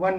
1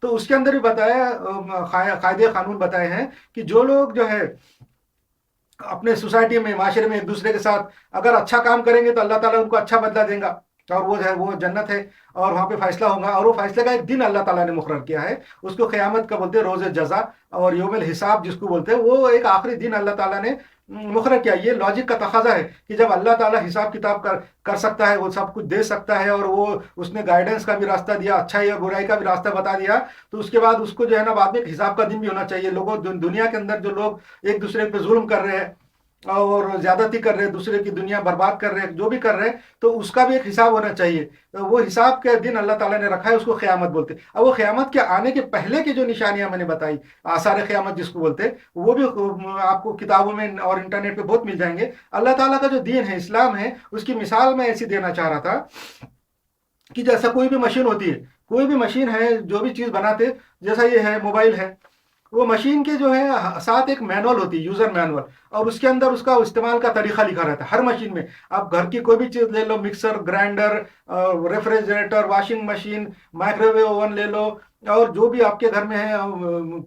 تو اس کے اندر بھی بتایا قاعدے قانون بتائے ہیں کہ جو لوگ جو ہے اپنے سوسائٹی میں معاشرے میں ایک دوسرے کے ساتھ اگر اچھا کام کریں گے تو اللہ تعالیٰ ان کو اچھا بدلہ دیں گا اور وہ جو ہے وہ جنت ہے اور وہاں پہ فیصلہ ہوگا. اور وہ فیصلے کا ایک دن اللہ تعالیٰ نے مقرر کیا ہے, اس کو قیامت کا بولتے ہیں, روز جزا اور یوم الحساب جس کو بولتے ہیں, وہ ایک آخری دن اللہ تعالیٰ نے مقرر کیا. یہ لاجک کا تقاضا ہے کہ جب اللہ تعالیٰ حساب کتاب کر سکتا ہے, وہ سب کچھ دے سکتا ہے, اور وہ اس نے گائیڈنس کا بھی راستہ دیا, اچھائی اور برائی کا بھی راستہ بتا دیا, تو اس کے بعد اس کو جو ہے نا بعد میں ایک حساب کا دن بھی ہونا چاہیے. لوگوں دنیا کے اندر جو لوگ ایک دوسرے پہ ظلم کر رہے ہیں اور زیادتی کر رہے ہیں, دوسرے کی دنیا برباد کر رہے ہیں, جو بھی کر رہے ہیں, تو اس کا بھی ایک حساب ہونا چاہیے. وہ حساب کے دن اللہ تعالیٰ نے رکھا ہے, اس کو قیامت بولتے ہیں. اب وہ قیامت کے آنے کے پہلے کی جو نشانیاں میں نے بتائی, آثار قیامت جس کو بولتے ہیں, وہ بھی آپ کو کتابوں میں اور انٹرنیٹ پہ بہت مل جائیں گے. اللہ تعالیٰ کا جو دین ہے, اسلام ہے, اس کی مثال میں ایسی دینا چاہ رہا تھا کہ جیسا کوئی بھی مشین ہوتی ہے, کوئی بھی مشین ہے, جو بھی چیز بناتے, جیسا یہ ہے موبائل ہے, وہ مشین کے جو ہے ساتھ ایک مینول ہوتی ہے, یوزر مینول, اور اس کے اندر اس کا استعمال کا طریقہ لکھا رہتا ہے ہر مشین میں. آپ گھر کی کوئی بھی چیز لے لو, mixer, grinder, refrigerator, washing machine, microwave oven لے لو, اور جو بھی آپ کے گھر میں ہے,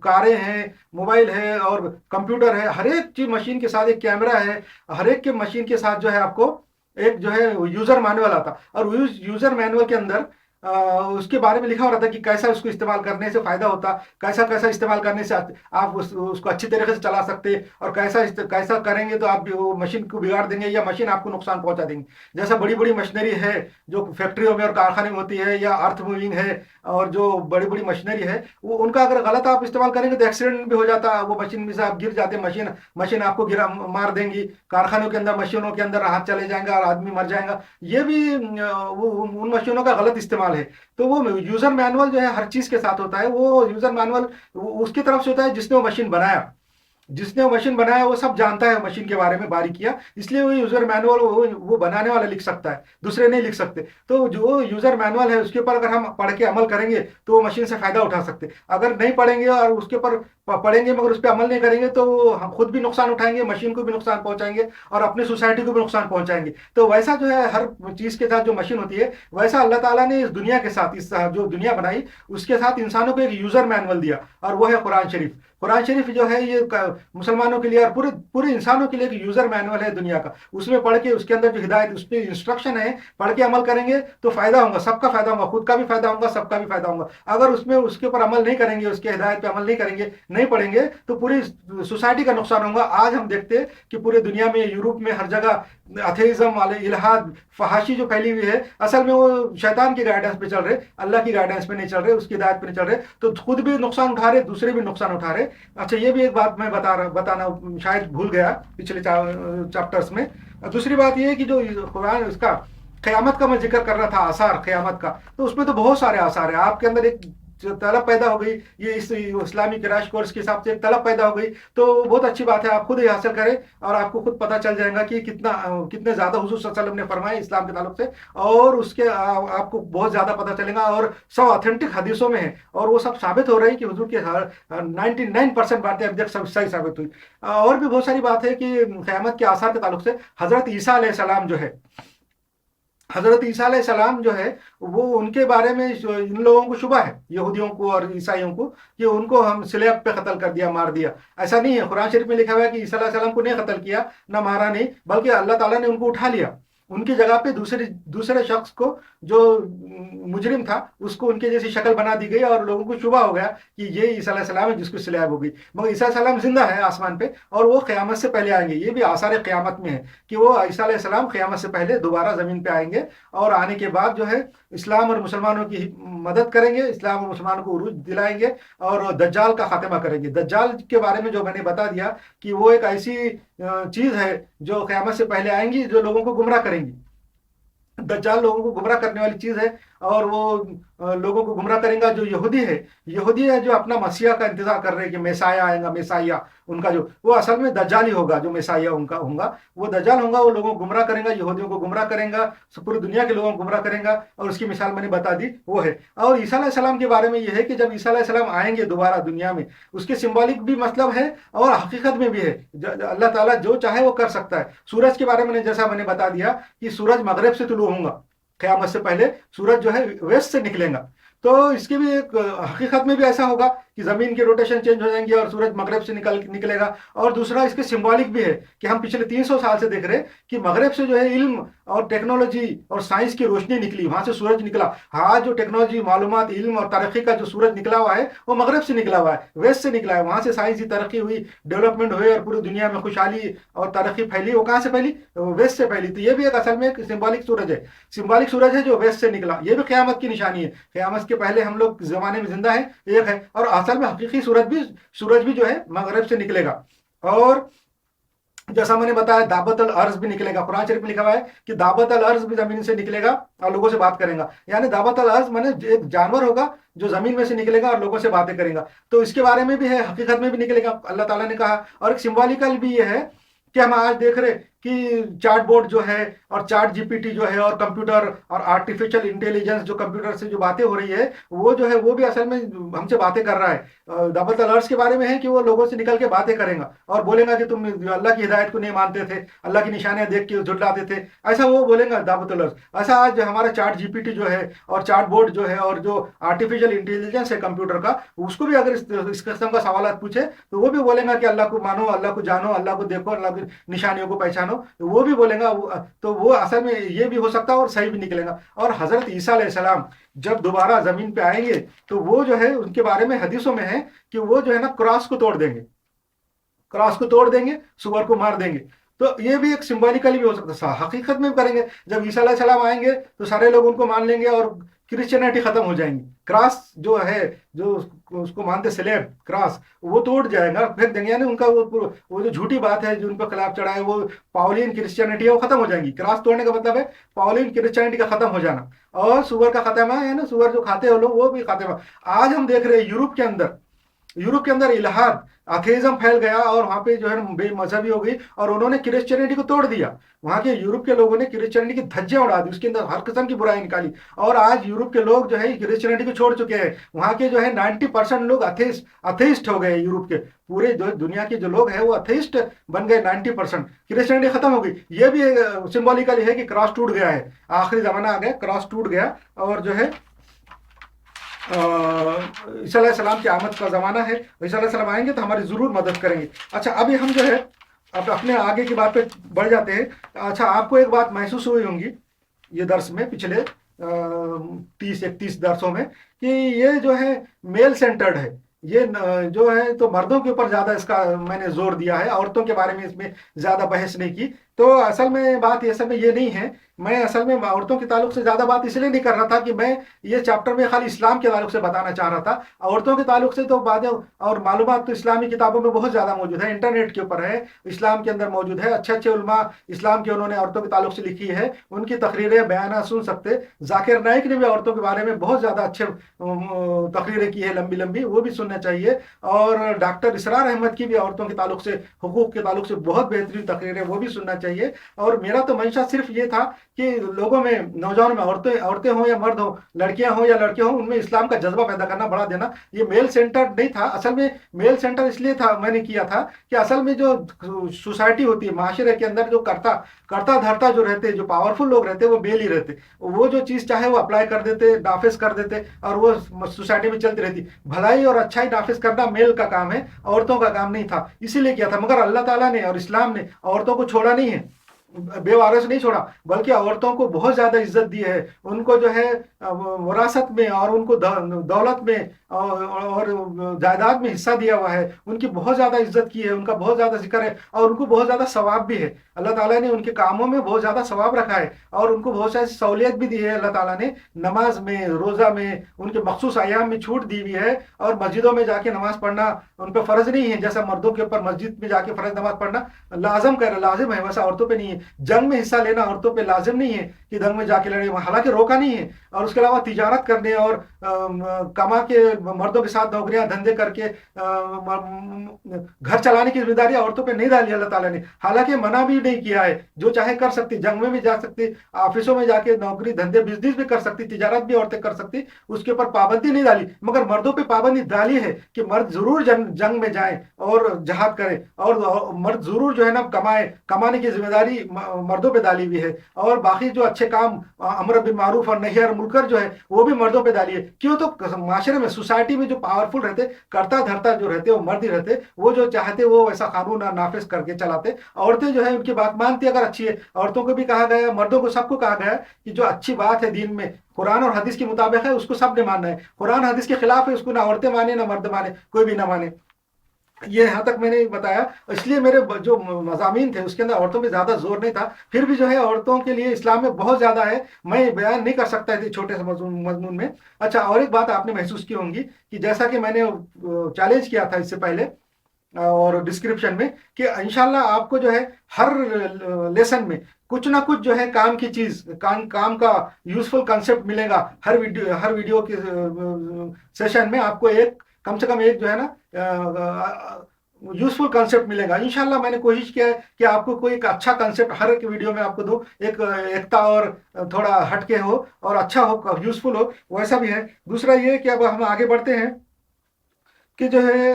کاریں ہیں, موبائل ہے اور کمپیوٹر ہے, ہر ایک چیز مشین کے ساتھ ایک کیمرہ ہے, ہر ایک کے مشین کے ساتھ جو ہے آپ کو ایک جو ہے یوزر مینول آتا, اور یوزر مینول کے اندر اس کے بارے میں لکھا ہو رہا تھا کہ کیسا اس کو استعمال کرنے سے فائدہ ہوتا, کیسا استعمال کرنے سے آپ اس کو اچھی طریقے سے چلا سکتے, اور کیسا کریں گے تو آپ وہ مشین کو بگاڑ دیں گے یا مشین آپ کو نقصان پہنچا دیں گے. جیسا بڑی بڑی مشینری ہے جو فیکٹریوں میں اور کارخانے میں ہوتی ہے, یا ارتھ موونگ ہے, اور جو بڑی بڑی مشینری ہے, وہ ان کا اگر غلط آپ استعمال کریں گے تو ایکسیڈنٹ بھی ہو جاتا, وہ مشین میں سے آپ گر جاتے, مشین آپ کو مار دیں گی. کارخانوں کے اندر مشینوں کے اندر ہاتھ چلے جائیں گا اور آدمی مر جائے گا. یہ بھی ان مشینوں کا غلط استعمال ہے. تو وہ یوزر مینول جو ہے ہر چیز کے ساتھ ہوتا ہے. وہ یوزر مینول اس کی طرف سے ہوتا ہے جس نے وہ مشین بنایا, وہ سب جانتا ہے مشین کے بارے میں باریکیاں, اس لیے وہ یوزر مینول وہ بنانے والا لکھ سکتا ہے, دوسرے نہیں لکھ سکتے. تو جو یوزر مینول ہے اس کے اوپر اگر ہم پڑھ کے عمل کریں گے تو وہ مشین سے فائدہ اٹھا سکتے. اگر نہیں پڑھیں گے اور اس کے اوپر پڑھیں گے مگر اس پہ عمل نہیں کریں گے تو ہم خود بھی نقصان اٹھائیں گے, مشین کو بھی نقصان پہنچائیں گے, اور اپنی سوسائٹی کو بھی نقصان پہنچائیں گے. تو ویسا جو ہے ہر چیز کے ساتھ جو مشین ہوتی ہے, ویسا اللہ تعالیٰ نے اس دنیا کے ساتھ, اس جو دنیا بنائی اس کے ساتھ انسانوں کو ایک یوزر مینول دیا, اور وہ ہے قرآن شریف. قرآن شریف جو ہے یہ مسلمانوں کے لیے اور پورے انسانوں کے لیے ایک یوزر مینول ہے دنیا کا. اس میں پڑھ کے اس کے اندر جو ہدایت, اس پہ انسٹرکشن ہے, پڑھ کے عمل کریں گے تو فائدہ ہوگا, سب کا فائدہ ہوگا, خود کا بھی فائدہ ہوگا, سب کا بھی فائدہ ہوگا. اگر اس کے اوپر عمل نہیں کریں گے, اس کے ہدایت پہ عمل نہیں کریں گے, نہیں پڑھیں گے, تو پوری سوسائٹی کا نقصان ہوگا. آج ہم دیکھتے کہ پورے دنیا میں, یورپ میں, ہر جگہ ایتھیزم والے, الہاد, فحاشی جو پھیلی ہوئی ہے, اصل میں وہ شیطان کی گائیڈنس پہ چل رہے, اللہ کی گائیڈنس پہ نہیں چل رہے, اس کی ہدایت پہ نہیں چل رہے, تو خود بھی نقصان اٹھا رہے, دوسرے بھی نقصان اٹھا رہے. اچھا, یہ بھی ایک بات میں بتانا شاید بھول گیا پچھلے چیپٹرز میں. دوسری بات یہ ہے کہ جو قرآن اس کا قیامت کا میں ذکر کر رہا تھا, آثار قیامت کا, تو اس میں تو بہت سارے آثار ہیں. آپ کے اندر ایک طلب پیدا ہو گئی, یہ اس اسلامی کریش کورس کے حساب سے ایک طلب پیدا ہو گئی, تو بہت اچھی بات ہے, آپ خود ہی حاصل کریں اور آپ کو خود پتہ چل جائے گا کہ کتنے زیادہ حضور صلی اللہ علیہ وسلم نے فرمائے اسلام کے تعلق سے, اور اس کے آپ کو بہت زیادہ پتہ چلے گا, اور سب آتھینٹک حدیثوں میں ہیں, اور وہ سب ثابت ہو رہی کہ حضور کی 99% باتیں اب تک سب صحیح ثابت ہوئی. اور بھی بہت ساری بات ہے کہ قیامت کے آثار کے تعلق سے حضرت عیسیٰ علیہ السلام جو ہے, حضرت عیسیٰ علیہ السلام جو ہے, وہ ان کے بارے میں ان لوگوں کو شبہ ہے, یہودیوں کو اور عیسائیوں کو, کہ ان کو ہم سلیب پہ قتل کر دیا, مار دیا. ایسا نہیں ہے. قرآن شریف میں لکھا ہوا ہے کہ عیسیٰ علیہ السلام کو نہیں قتل کیا, نہ مارا نہیں, بلکہ اللہ تعالیٰ نے ان کو اٹھا لیا. ان کی جگہ پہ دوسرے شخص کو جو مجرم تھا اس کو ان کے جیسی شکل بنا دی گئی, اور لوگوں کو شبہ ہو گیا کہ یہ عیسیٰ علیہ السلام ہے جس کو سلیب ہو گئی. مگر عیسیٰ علیہ السلام زندہ ہے آسمان پہ, اور وہ قیامت سے پہلے آئیں گے. یہ بھی آثار قیامت میں ہے کہ وہ عیسیٰ علیہ السلام قیامت سے پہلے دوبارہ زمین پہ آئیں گے, اور آنے کے بعد جو ہے اسلام اور مسلمانوں کی مدد کریں گے, اسلام اور مسلمانوں کو عروج دلائیں گے, اور دجال کا خاتمہ کریں گے. دجال کے بارے میں جو میں نے بتا دیا کہ وہ ایک ایسی چیز ہے جو قیامت سے پہلے آئیں گی, جو لوگوں کو گمراہ کریں گی. دجال لوگوں کو گمراہ کرنے والی چیز ہے, اور وہ لوگوں کو گمراہ کریں گا جو یہودی ہے جو اپنا مسیح کا انتظار کر رہے ہیں کہ میسایہ آئے گا, میسایہ ان کا جو, وہ اصل میں دجال ہی ہوگا. جو میسایہ ان کا ہوگا وہ دجال ہوگا. وہ لوگوں کو گمراہ کریں گا, یہودیوں کو گمراہ کریں گا, پوری دنیا کے لوگوں کو گمراہ کریں گا, اور اس کی مثال میں نے بتا دی وہ ہے. اور عیسیٰ علیہ السلام کے بارے میں یہ ہے کہ جب عیسیٰ علیہ السلام آئیں گے دوبارہ دنیا میں, اس کے سمبولک بھی مطلب ہے اور حقیقت میں بھی ہے. اللہ تعالیٰ جو چاہے وہ کر سکتا ہے. سورج کے بارے میں جیسا میں نے بتا دیا کہ سورج مغرب سے طلوع ہوگا, قیامت سے پہلے سورج جو ہے ویسٹ سے نکلے گا. تو اس کی بھی ایک حقیقت میں بھی ایسا ہوگا کہ زمین کی روٹیشن چینج ہو جائیں گی اور سورج مغرب سے نکلے گا. اور دوسرا اس کے سمبولک بھی ہے کہ ہم پچھلے 300 سال سے دیکھ رہے ہیں کہ مغرب سے جو ہے علم اور ٹیکنالوجی اور سائنس کی روشنی نکلی, وہاں سے سورج نکلا. آج جو ٹیکنالوجی, معلومات, علم اور ترقی کا جو سورج نکلا ہوا ہے وہ مغرب سے نکلا ہوا ہے, ویسٹ سے نکلا ہے. وہاں سے سائنسی ترقی ہوئی, ڈیولپمنٹ ہوئی اور پوری دنیا میں خوشحالی اور ترقی پھیلی. وہ کہاں سے پھیلی؟ ویسٹ سے پھیلی. تو یہ بھی ایک اصل میں ایک سمبولک سورج ہے, سمبولک سورج ہے جو ویسٹ سے نکلا. یہ بھی قیامت کی نشانی ہے. قیامت کے پہلے ہم لوگ زمانے میں زندہ ہیں, ایک ہے. اور اصل میں حقیقی سورج بھی جو ہے مغرب سے نکلے گا. اور جیسا میں نے بتایا دعوت الارض بھی نکلے گا. قرآن شریف میں لکھا ہوا ہے کہ دعوت الارض بھی زمین سے نکلے گا اور لوگوں سے بات کرے گا. یعنی دعوت الارض میں نے ایک جانور ہوگا جو زمین میں سے نکلے گا اور لوگوں سے باتیں کرے گا. تو اس کے بارے میں بھی ہے, حقیقت میں بھی نکلے گا, اللہ تعالیٰ نے کہا. اور ایک سمبولیکل بھی یہ ہے کہ ہم آج دیکھ رہے کہ چاٹ بورڈ جو ہے اور چاٹ جی پی ٹی جو ہے اور کمپیوٹر اور آرٹیفیشل انٹیلیجنس جو کمپیوٹر سے جو باتیں ہو رہی ہے وہ جو ہے وہ بھی اصل میں ہم سے باتیں کر رہا ہے. دعوت الارض کے بارے میں ہے کہ وہ لوگوں سے نکل کے باتیں کریں گا اور بولے گا کہ تم اللہ کی ہدایت کو نہیں مانتے تھے, اللہ کی نشانیاں دیکھ کے جھٹلاتے تھے, ایسا وہ بولے گا دعوت الارض. ایسا آج ہمارا چاٹ جی پی ٹی جو ہے اور چاٹ بورڈ جو ہے اور جو آرٹیفیشل انٹیلیجنس ہے کمپیوٹر کا, اس کو بھی اگر اس قسم کا سوالات پوچھے تو وہ بھی بولے گا کہ اللہ کو مانو, اللہ کو جانو, اللہ کو دیکھو, اللہ کی نشانیوں کو پہچانو. وہ بھی بولے گا. تو وہ اصل میں یہ بھی ہو سکتا ہے اور صحیح بھی نکلے گا. اور حضرت عیسیٰ علیہ السلام جب دوبارہ زمین پہ آئیں گے تو وہ جو ہے ان کے بارے میں حدیثوں میں ہے کہ وہ جو ہے نا کراس کو توڑ دیں گے, کراس کو توڑ دیں گے, سور کو مار دیں گے. تو یہ بھی ایک سمبولیکلی بھی ہو سکتا ہے, حقیقت میں بھی کریں گے. جب عیسیٰ علیہ السلام آئیں گے تو سارے لوگ ان کو مان لیں گے اور کرسچینٹی ختم ہو جائیں گی. کراس جو ہے جو اس کو مانتے سلیب کراس وہ ٹوٹ جائے گا, پھر دیں گے. یعنی ان کا وہ جو جھوٹی بات ہے جو ان پہ خلاف چڑھا ہے وہ پاولین کرسچینٹی ہے وہ ختم ہو جائیں گی. کراس توڑنے کا مطلب ہے پاولین کرسچینٹی کا ختم ہو جانا اور سور کا خاتمہ ہے نا, سور جو کھاتے ہیں لوگ وہ بھی خاتمہ. آج ہم دیکھ رہے ہیں یورپ کے اندر الہاد ایتھیزم پھیل گیا اور وہاں پہ جو ہے بے مذہبی ہو گئی اور انہوں نے کرسچینٹی کو توڑ دیا. وہاں کے یورپ کے لوگوں نے کرسچینٹی کی دھجیاں اڑا دی, اس کے اندر ہر قسم کی برائی نکالی. اور آج یورپ کے لوگ جو ہے کرسچینٹی کو چھوڑ چکے ہیں. وہاں کے جو ہے 90% لوگ اتھیسٹ ہو گئے. یورپ کے پورے دنیا کے جو لوگ ہیں وہ اتھیسٹ بن گئے 90%. کرسچینٹی ختم ہو گئی. یہ بھی سمبولیکلی ہے کہ کراس ٹوٹ گیا ہے, آخری زمانہ آ گیا, کراس ٹوٹ گیا اور جو ہے عیسیٰ علیہ السلام کی آمد کا زمانہ ہے. عیسیٰ علیہ السلام آئیں گے تو ہماری ضرور مدد کریں گے. اچھا ابھی ہم جو ہے اب اپنے آگے کی بات پہ بڑھ جاتے ہیں. اچھا آپ کو ایک بات محسوس ہوئی ہوں گی یہ درس میں پچھلے 30-31 درسوں میں کہ یہ جو ہے میل سینٹرڈ ہے. یہ جو ہے تو مردوں کے اوپر زیادہ اس کا میں نے زور دیا ہے, عورتوں کے بارے میں اس میں زیادہ بحث نہیں کی. تو اصل میں بات اصل میں یہ نہیں ہے. میں اصل میں عورتوں کے تعلق سے زیادہ بات اس لیے نہیں کر رہا تھا کہ میں یہ چیپٹر میں خالی اسلام کے تعلق سے بتانا چاہ رہا تھا. عورتوں کے تعلق سے تو باتیں اور معلومات تو اسلامی کتابوں میں بہت زیادہ موجود ہے, انٹرنیٹ کے اوپر ہے, اسلام کے اندر موجود ہے. اچھے اچھے علماء اسلام کے انہوں نے عورتوں کے تعلق سے لکھی ہے, ان کی تقریریں بیانات سن سکتے. ذاکر نائک نے بھی عورتوں کے بارے میں بہت زیادہ اچھے تقریریں کی ہے, لمبی لمبی, وہ بھی سننا چاہیے. اور ڈاکٹر اسرار احمد کی بھی عورتوں کے تعلق سے, حقوق کے تعلق سے بہت بہترین تقریریں, وہ بھی سننا چاہیے. اور میرا تو منشا صرف یہ تھا کہ لوگوں میں, نوجوانوں میں, عورتیں ہوں یا مرد ہوں, لڑکیاں ہوں یا لڑکے ہوں, ان میں اسلام کا جذبہ پیدا کرنا, بڑھا دینا. یہ میل سینٹر نہیں تھا. اصل میں میل سینٹر اس لیے تھا میں نے کیا تھا کہ اصل میں جو سوسائٹی ہوتی ہے, معاشرے کے اندر جو کرتا دھرتا جو رہتے, جو پاورفل لوگ رہتے, وہ میل ہی رہتے. وہ جو چیز چاہے وہ اپلائی کر دیتے, نافذ کر دیتے اور وہ سوسائٹی میں چلتی رہتی. بھلائی اور اچھائی نافذ کرنا میل کا کام ہے, عورتوں کا کام نہیں تھا. اسی لیے کیا تھا. مگر اللہ تعالیٰ نے اور اسلام نے عورتوں کو چھوڑا نہیں ہے, بے وارث نہیں چھوڑا, بلکہ عورتوں کو بہت زیادہ عزت دی ہے. ان کو جو ہے وراثت میں اور ان کو دولت میں اور جائیداد میں حصہ دیا ہوا ہے. ان کی بہت زیادہ عزت کی ہے, ان کا بہت زیادہ ذکر ہے اور ان کو بہت زیادہ ثواب بھی ہے. اللہ تعالیٰ نے ان کے کاموں میں بہت زیادہ ثواب رکھا ہے اور ان کو بہت ساری سہولیت بھی دی ہے. اللہ تعالیٰ نے نماز میں, روزہ میں, ان کے مخصوص ایام میں چھوٹ دی ہوئی ہے. اور مسجدوں میں جا کے نماز پڑھنا ان پہ فرض نہیں ہے, جیسا مردوں کے اوپر مسجد میں جا کے فرض نماز پڑھنا لازم ہے, ویسا عورتوں پہ نہیں ہے. جنگ میں حصہ لینا عورتوں پہ لازم نہیں ہے کہ جنگ میں جا کے لڑے, حالانکہ روکا نہیں ہے. اور اس کے علاوہ تجارت کرنے اور کما کے مردوں کے ساتھ نوکریاں دھندے کر کے گھر چلانے کی ذمہ داری عورتوں پہ نہیں ڈالی اللہ تعالیٰ نے. حالانکہ منع بھی نہیں کیا ہے, جو چاہے کر سکتی, جنگ میں بھی جا سکتی, آفسوں میں جا کے نوکری دھندے بزنس بھی کر سکتی, تجارت بھی عورتیں کر سکتی, اس کے اوپر پابندی نہیں ڈالی. مگر مردوں پہ پابندی ڈالی ہے کہ مرد ضرور جنگ میں جائیں اور جہاد کریں, اور مرد ضرور جو ہے نا کمائے, کمانے کی ذمہ داری مردوں پہ ڈالی ہوئی ہے، اور باقی جو اچھے کام امر بالمعروف اور نہی عن المنکر جو ہے وہ بھی مردوں پہ ڈالی ہے. کیوں؟ تو معاشرے میں، سوسائٹی میں جو پاورفل رہتے، کرتا دھرتا جو رہتے وہ مرد ہی رہتے، وہ جو چاہتے وہ ویسا قانون نافذ کر کے چلاتے. عورتیں جو ہے ان کی بات مانتی اگر اچھی ہے. عورتوں کو بھی کہا گیا ہے، مردوں کو، سب کو کہا گیا ہے کہ جو اچھی بات ہے دین میں قرآن اور حدیث کے مطابق ہے اس کو سب نے ماننا ہے. قرآن حدیث کے خلاف ہے اس کو نہ عورتیں مانے نہ مرد مانے، کوئی بھی نہ مانے. یہ یہاں تک میں نے بتایا. اس لیے میرے جو مضامین تھے اس کے اندر عورتوں پہ زیادہ زور نہیں تھا. پھر بھی جو ہے عورتوں کے لیے اسلام میں بہت زیادہ ہے، میں بیان نہیں کر سکتا تھے چھوٹے سے مضمون میں. اچھا، اور ایک بات آپ نے محسوس کی ہوں گی کہ جیسا کہ میں نے چیلنج کیا تھا اس سے پہلے اور ڈسکرپشن میں، کہ انشاءاللہ آپ کو جو ہے ہر لیسن میں کچھ نہ کچھ جو ہے کام کی چیز، کام کا یوزفل کنسپٹ ملے گا. ہر ویڈیو کے سیشن میں آپ کو ایک، کم سے کم ایک جو ہے نا یوزفل کنسپٹ ملے گا انشاءاللہ. میں نے کوشش کیا ہے کہ آپ کو کوئی ایک اچھا کنسپٹ ہر ایک ویڈیو میں آپ کو دو، ایک ایکتا اور تھوڑا ہٹ کے ہو اور اچھا ہو، یوزفل ہو، ویسا بھی ہے. دوسرا یہ کہ اب ہم آگے بڑھتے ہیں کہ جو ہے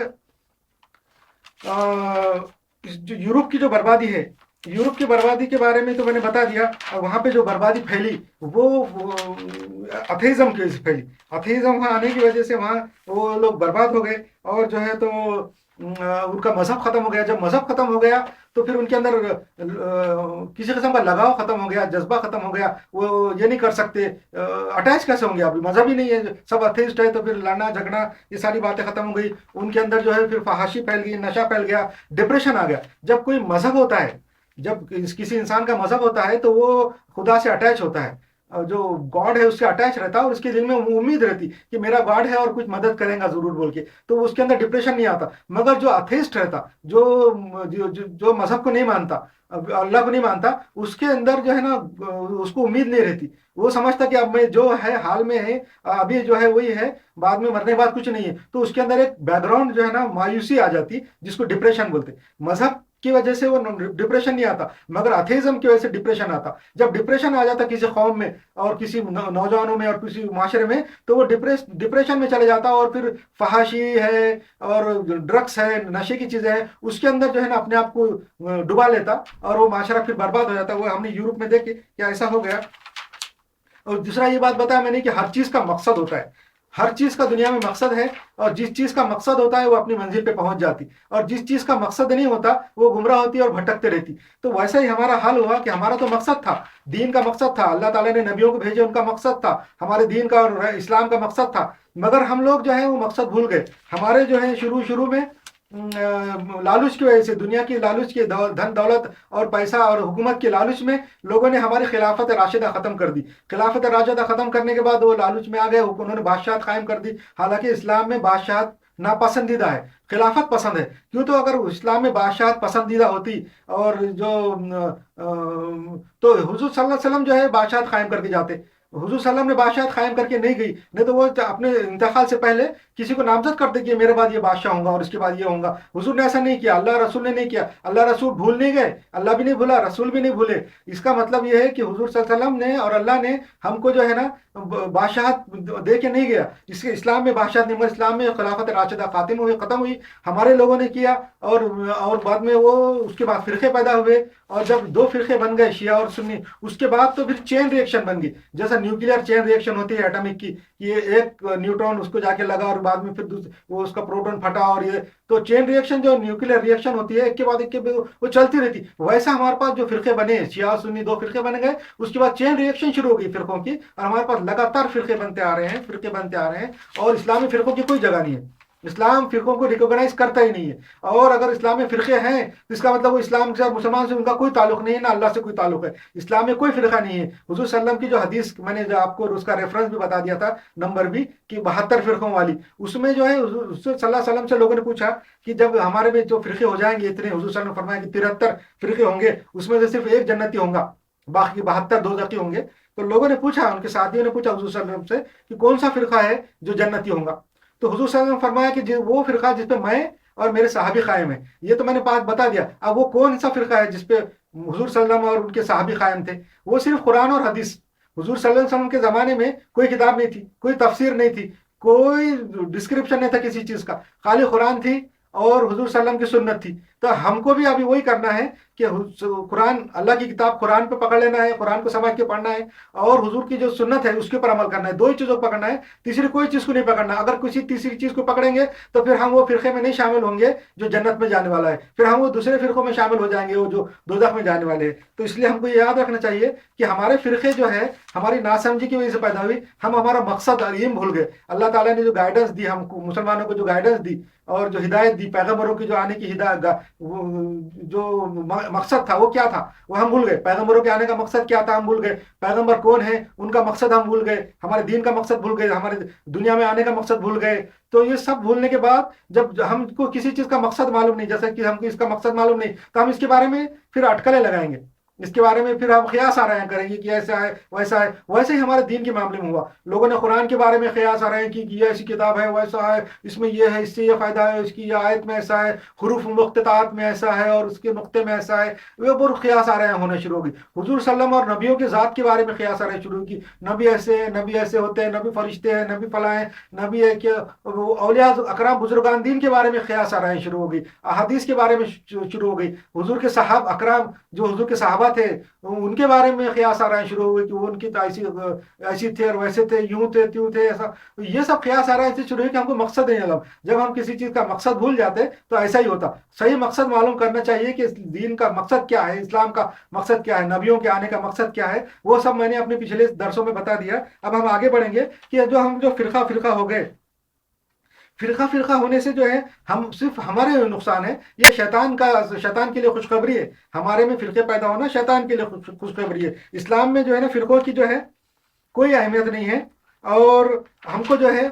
جو یورپ کی جو بربادی ہے، یورپ کی بربادی کے بارے میں تو میں نے بتا دیا. وہاں پہ جو بربادی پھیلی وہ اتھیزم کی وجہ سے پھیلی. اتھیزم وہاں آنے کی وجہ سے وہاں وہ لوگ برباد ہو گئے، اور جو ہے تو ان کا مذہب ختم ہو گیا. جب مذہب ختم ہو گیا تو پھر ان کے اندر کسی قسم کا لگاؤ ختم ہو گیا، جذبہ ختم ہو گیا. وہ یہ نہیں کر سکتے، اٹیچ کیسے ہوں گے؟ ابھی مذہب ہی نہیں ہے، سب اتھیسٹ ہے، تو پھر لڑنا جھگڑنا یہ ساری باتیں ختم ہو گئی. ان کے اندر جو ہے پھر فحاشی پھیل گئی، نشہ پھیل گیا، ڈپریشن آ گیا. جب کوئی مذہب ہوتا ہے، جب کسی انسان کا مذہب ہوتا ہے تو وہ خدا سے اٹیچ ہوتا ہے، جو گاڈ ہے اس سے اٹیچ رہتا ہے، اور اس کے دل میں امید رہتی کہ میرا گاڈ ہے اور کچھ مدد کرے گا ضرور بول کے، تو اس کے اندر ڈپریشن نہیں آتا. مگر جو اتھیسٹ رہتا، جو مذہب کو نہیں مانتا، اللہ کو نہیں مانتا، اس کے اندر جو ہے نا اس کو امید نہیں رہتی. وہ سمجھتا کہ اب میں جو ہے حال میں ہے، ابھی جو ہے وہی ہے، بعد میں مرنے کے بعد کچھ نہیں ہے. تو اس کے اندر ایک بیک گراؤنڈ جو ہے نا مایوسی آ جاتی، جس کو ڈپریشن بولتے. مذہب کی وجہ سے وہ ڈپریشن نہیں آتا، مگر اتھیزم کی وجہ سے ڈپریشن آتا. جب ڈپریشن آ جاتا کسی قوم میں اور کسی نوجوانوں میں اور کسی معاشرے میں، تو وہ ڈپریشن میں چلے جاتا، اور پھر فحاشی ہے اور ڈرگس ہے، نشے کی چیزیں ہیں، اس کے اندر جو ہے نا اپنے آپ کو ڈبا لیتا، اور وہ معاشرہ پھر برباد ہو جاتا. وہ ہم نے یورپ میں دیکھے کہ ایسا ہو گیا. اور دوسرا یہ بات بتایا میں نے کہ ہر چیز کا مقصد ہوتا ہے، ہر چیز کا دنیا میں مقصد ہے، اور جس چیز کا مقصد ہوتا ہے وہ اپنی منزل پہ پہنچ جاتی، اور جس چیز کا مقصد نہیں ہوتا وہ گمراہ ہوتی اور بھٹکتے رہتی. تو ویسا ہی ہمارا حال ہوا کہ ہمارا تو مقصد تھا، دین کا مقصد تھا، اللہ تعالیٰ نے نبیوں کو بھیجے، ان کا مقصد تھا، ہمارے دین کا اور اسلام کا مقصد تھا. مگر ہم لوگ جو ہے وہ مقصد بھول گئے. ہمارے جو ہے شروع میں لالچ کی وجہ سے، دنیا کی لالچ کے، دھن دولت اور پیسہ اور حکومت کے لالچ میں لوگوں نے ہماری خلافت راشدہ ختم کر دی. خلافت راشدہ ختم کرنے کے بعد وہ لالچ میں آ گئے، انہوں نے بادشاہت قائم کر دی. حالانکہ اسلام میں بادشاہت ناپسندیدہ ہے، خلافت پسند ہے. کیوں؟ تو اگر اسلام میں بادشاہت پسندیدہ ہوتی اور تو حضور صلی اللہ علیہ وسلم جو ہے بادشاہت قائم کر کے جاتے. حضور صلی اللہ علیہ وسلم نے بادشاہت قائم کر کے نہیں گئی، نہیں تو وہ اپنے انتقال سے پہلے کسی کو نامزد کرتے کہ میرے بعد یہ بادشاہ ہوں گا اور اس کے بعد یہ ہوں گا. حضور نے ایسا نہیں کیا، اللہ رسول نے نہیں کیا. اللہ رسول بھول نہیں گئے، اللہ بھی نہیں بھولا، رسول بھی نہیں بھولے. اس کا مطلب یہ ہے کہ حضور صلی اللہ علیہ وسلم نے اور اللہ نے ہم کو جو ہے نا بادشاہت دے کے نہیں گیا. اس کے اسلام میں بادشاہت نہیں، اسلام میں خلافت راشدہ خاتم ہوئی، ختم ہوئی، ہمارے لوگوں نے کیا. اور بعد میں وہ اس کے بعد فرقے پیدا ہوئے، اور جب دو فرقے بن گئے شیعہ اور سنی، اس کے بعد تو پھر چین ریئیکشن بن گئی. جیسا نیوکلیئر چین ریئیکشن ہوتی ہے ایٹمک کی، یہ ایک نیوٹرون اس کو جا کے لگا اور بعد میں پھر وہ اس کا پروٹون پھٹا، اور یہ تو چین ریئیکشن جو نیوکلیئر ریئیکشن ہوتی ہے ایک کے بعد ایک کے وہ چلتی رہتی. ویسا ہمارے پاس جو فرقے بنے، شیعہ سنی دو فرقے بن گئے، اس کے بعد چین ریئیکشن شروع ہو گئی فرقوں کی، اور ہمارے پاس لگاتار فرقے بنتے آ رہے ہیں، اور اسلامی فرقوں کی کوئی جگہ نہیں ہے. اسلام فرقوں کو ریکوگنائز کرتا ہی نہیں ہے. اور اگر اسلامی فرقے ہیں تو اس کا مطلب وہ اسلام سے، مسلمان سے ان کا کوئی تعلق نہیں ہے، نہ اللہ سے کوئی تعلق ہے. اسلام میں کوئی فرقہ نہیں ہے. حضور صلی اللہ علیہ وسلم کی جو حدیث میں نے جو آپ کو اس کا ریفرنس بھی بتا دیا تھا، نمبر بھی، کہ 72 فرقوں والی، اس میں جو ہے حضور صلی اللہ علیہ وسلم سے لوگوں نے پوچھا کہ جب ہمارے میں جو فرقے ہو جائیں گے اتنے، حضور صلی اللہ علیہ وسلم نے فرمایا کہ 73 فرقے ہوں گے، اس میں سے صرف ایک جنتی ہوں گا، باقی 72 دوزخی ہوں گے. تو لوگوں نے پوچھا، ان کے ساتھیوں نے پوچھا حضور صلی اللہ علیہ وسلم سے کہ کون سا فرقہ ہے جو جنتی ہوں گا. تو حضور صلی اللہ علیہ وسلم نے فرمایا کہ وہ فرقہ جس پہ میں اور میرے صحابی قائم ہیں. یہ تو میں نے بات بتا دیا. اب وہ کون سا فرقہ ہے جس پہ حضور صلی اللہ علیہ وسلم اور ان کے صحابی قائم تھے؟ وہ صرف قرآن اور حدیث. حضور صلی اللہ علیہ وسلم کے زمانے میں کوئی کتاب نہیں تھی، کوئی تفسیر نہیں تھی، کوئی ڈسکرپشن نہیں تھا کسی چیز کا، خالی قرآن تھی اور حضور صلی اللہ علیہ وسلم کی سنت تھی. تو ہم کو بھی ابھی وہی کرنا ہے کہ قرآن، اللہ کی کتاب قرآن پہ پکڑ لینا ہے، قرآن کو سمجھ کے پڑھنا ہے، اور حضور کی جو سنت ہے اس کے اوپر عمل کرنا ہے. دو ہی چیزوں کو پکڑنا ہے، تیسری کوئی چیز کو نہیں پکڑنا. اگر کسی تیسری چیز کو پکڑیں گے تو پھر ہم وہ فرقے میں نہیں شامل ہوں گے جو جنت میں جانے والا ہے، پھر ہم وہ دوسرے فرقوں میں شامل ہو جائیں گے وہ جو دوزخ میں جانے والے ہیں. تو اس لیے ہم کو یہ یاد رکھنا چاہیے کہ ہمارے فرقے جو ہے ہماری ناسمجھی کی وجہ سے پیدا ہوئی. ہم ہمارا مقصد علیم بھول گئے. اللہ تعالیٰ نے جو گائیڈنس دی ہم کو، مسلمانوں کو جو گائیڈنس دی اور جو ہدایت دی، پیغمبروں کی جو آنے کی ہدایت، جو مقصد تھا وہ کیا تھا وہ ہم بھول گئے. پیغمبروں کے آنے کا مقصد کیا تھا ہم بھول گئے. پیغمبر کون ہے ان کا مقصد ہم بھول گئے. ہمارے دین کا مقصد بھول گئے، ہمارے دنیا میں آنے کا مقصد بھول گئے. تو یہ سب بھولنے کے بعد جب ہم کو کسی چیز کا مقصد معلوم نہیں، جیسا کہ ہم کو اس کا مقصد معلوم نہیں، تو ہم اس کے بارے میں پھر اٹکلیں لگائیں گے، اس کے بارے میں پھر ہم قیاس آرائیاں کریں گے کہ ایسا ہے ویسا ہے. ویسے ہی ہمارے دین کے معاملے میں ہوا. لوگوں نے قرآن کے بارے میں قیاس آرائیں کہ یہ ایسی کتاب ہے، ویسا ہے، اس میں یہ ہے، اس سے یہ فائدہ ہے، اس کی یہ آیت میں ایسا ہے، حروف مقتطعات میں ایسا ہے، اور اس کے نقطے میں ایسا ہے. وہ بہت قیاس آرائیاں ہونا شروع ہو گئی. حضور صلی اللہ علیہ وسلم اور نبیوں کے ذات کے بارے میں قیاس آرائیں شروع کی. نبی ایسے ہیں، نبی ایسے ہوتے ہیں، نبی فرشتے ہیں، نبی فلاں ہیں، نبی ہے کہ اولیاء اکرام بزرگان دین کے بارے میں قیاس آرائیں شروع ہو گئی. احادیث کے بارے میں شروع ہو گئی. حضور کے صحابہ اکرام جو حضور کے صحابہ تھے ان کے بارے میں قیاس آرائیں شروع ہو گئی کہ وہ ان کی ایسی تھے اور ویسے تھے، یوں تھے تیوں تھے، ایسا. یہ سب قیاس آرائیں سے شروع ہوئی کہ ہم کو مقصد نہیں علم. جب ہم کسی چیز کا مقصد بھول جاتے تو ایسا ہی ہوتا. صحیح مقصد معلوم کرنا چاہیے کہ دین کا مقصد کیا ہے، اسلام کا مقصد کیا ہے، نبیوں کے آنے کا مقصد کیا ہے. وہ سب میں نے اپنے پچھلے درسوں میں بتا دیا. اب ہم آگے بڑھیں گے کہ جو فرقہ فرقہ ہو گئے، فرقہ فرقہ ہونے سے جو ہے ہم صرف ہمارے نقصان ہے. یہ شیطان کے لیے خوشخبری ہے. ہمارے میں فرقے پیدا ہونا شیطان کے لیے خوشخبری ہے. اسلام میں جو ہے نا فرقوں کی جو ہے کوئی اہمیت نہیں ہے، اور ہم کو جو ہے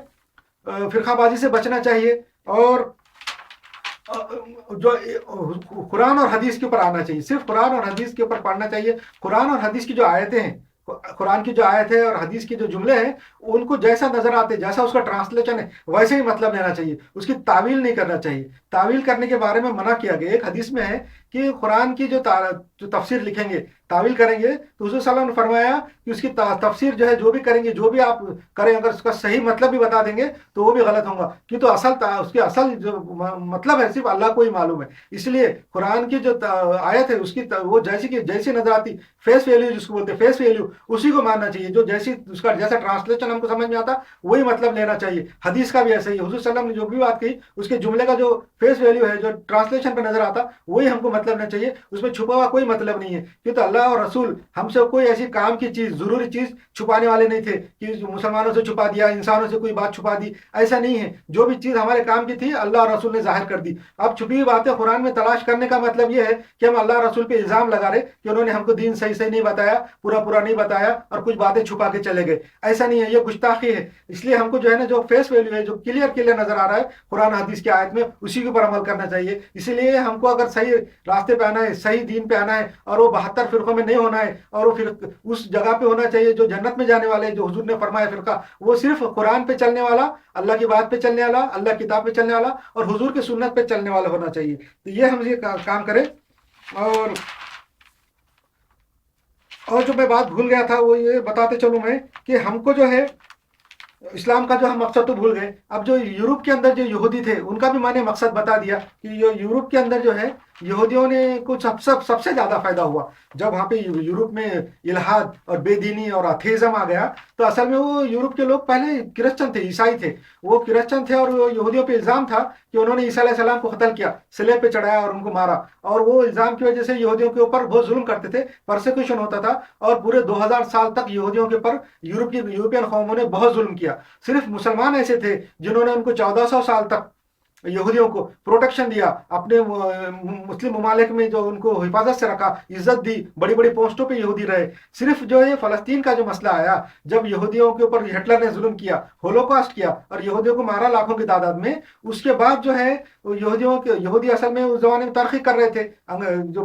فرقہ بازی سے بچنا چاہیے، اور جو قرآن اور حدیث کے اوپر آنا چاہیے. صرف قرآن اور حدیث کے اوپر پڑھنا چاہیے. قرآن اور حدیث کی جو آیتیں ہیں، قرآن کی جو آیت ہے اور حدیث کے جو جملے ہیں ان کو جیسا نظر آتے، جیسا اس کا ٹرانسلیشن ہے ویسے ہی مطلب لینا چاہیے. اس کی تعویل نہیں کرنا چاہیے. تعویل کرنے کے بارے میں منع کیا گیا. ایک حدیث میں ہے کہ قرآن کی جو تفسیر لکھیں گے، تعویل کریں گے، تو حضور صلی اللہ علیہ وسلم نے فرمایا کہ اس کی تفسیر جو ہے جو بھی کریں گے، جو بھی آپ کریں، اگر اس کا صحیح مطلب بھی بتا دیں گے تو وہ بھی غلط ہوگا، کیونکہ تو اس کی اصل جو مطلب ہے صرف اللہ کو ہی معلوم ہے. اس لیے قرآن کی جو آیت ہے اس کی وہ جیسی نظر آتی، فیس ویلیو جس کو بولتے ہیں، فیس ویلیو، اسی کو ماننا چاہیے. جو جیسی اس کا جیسا ٹرانسلیشن ہم کو سمجھ میں آتا وہی مطلب لینا چاہیے. حدیث کا بھی ایسا ہی ہے. حضور صلی اللہ علیہ وسلم نے جو بھی بات کہی اس کے جملے کا جو فیس ویلیو ہے، جو ٹرانسلیشن پہ نظر آتا وہی ہم کو مطلب لینا چاہیے. اس میں چھپا ہوا کوئی مطلب نہیں ہے، کیونکہ اللہ اور رسول ہم سے کوئی ایسی کام کی چیز، ضروری چیز چھپانے والے نہیں تھے کہ مسلمانوں سے چھپا دیا، انسانوں سے کوئی بات چھپا دی. ایسا نہیں ہے. جو بھی چیز ہمارے کام کی تھی اللہ اور رسول نے ظاہر کر دی. اب چھپی ہوئی باتیں قرآن میں تلاش کرنے کا مطلب یہ ہے کہ ہم اللہ اور رسول پہ الزام لگا رہے کہ انہوں نے ہم کو دین صحیح صحیح نہیں بتایا، پورا نہیں بتایا، اور کچھ باتیں چھپا کے چلے گئے. ایسا نہیں ہے. یہ گستاخی ہے. اس لیے ہم کو جو ہے نا جو فیس ویلیو ہے، جو کلیئر نظر آ رہا ہے قرآن حدیث کی آیت میں، اسی کے اوپر عمل کرنا چاہیے. اسی لیے ہم کو اگر صحیح راستے پہ آنا ہے، صحیح دین پہ آنا ہے، اور وہ 72 فرقوں میں نہیں ہونا ہے، اور وہ پھر اس جگہ پہ ہونا چاہیے جو جنت میں جانے والے، جو حضور نے فرمایا فرقہ، وہ صرف قرآن پہ چلنے والا، اللہ کی بات پہ چلنے والا، اللہ کی کتاب پہ چلنے والا، اور حضور کی سنت پہ چلنے والا ہونا چاہیے. تو یہ ہم یہ کام کریں. اور جو میں بات بھول گیا تھا وہ یہ بتاتے چلوں میں کہ ہم کو جو ہے اسلام کا جو ہم مقصد تو بھول گئے. اب جو یورپ کے اندر جو یہودی تھے ان کا بھی میں نے مقصد بتا دیا کہ یورپ کے اندر جو ہے یہودیوں نے کچھ سب سے زیادہ فائدہ ہوا. جب وہاں پہ یورپ میں الحاد اور بے دینی اور اتھیزم آ گیا تو اصل میں وہ یورپ کے لوگ پہلے کرسچن تھے، عیسائی تھے. وہ کرسچن تھے اور یہودیوں پہ الزام تھا کہ انہوں نے عیسیٰ علیہ السلام کو قتل کیا، صلیب پہ چڑھایا اور ان کو مارا. اور وہ الزام کی وجہ سے یہودیوں کے اوپر بہت ظلم کرتے تھے، پرسیکیوشن ہوتا تھا. اور پورے 2000 سال تک یہودیوں کے اوپر یورپین قوموں نے بہت ظلم کیا. صرف مسلمان ایسے تھے جنہوں نے ان کو 1400 سال تک یہودیوں کو پروٹیکشن دیا، اپنے مسلم ممالک میں جو ان کو حفاظت سے رکھا، عزت دی، بڑی بڑی پوسٹوں پہ یہودی رہے. صرف جو ہے فلسطین کا جو مسئلہ آیا، جب یہودیوں کے اوپر ہٹلر نے ظلم کیا، ہولوکاسٹ کیا اور یہودیوں کو مارا لاکھوں کی تعداد میں، اس کے بعد جو ہے یہودی اصل میں اس زمانے میں ترقی کر رہے تھے. جو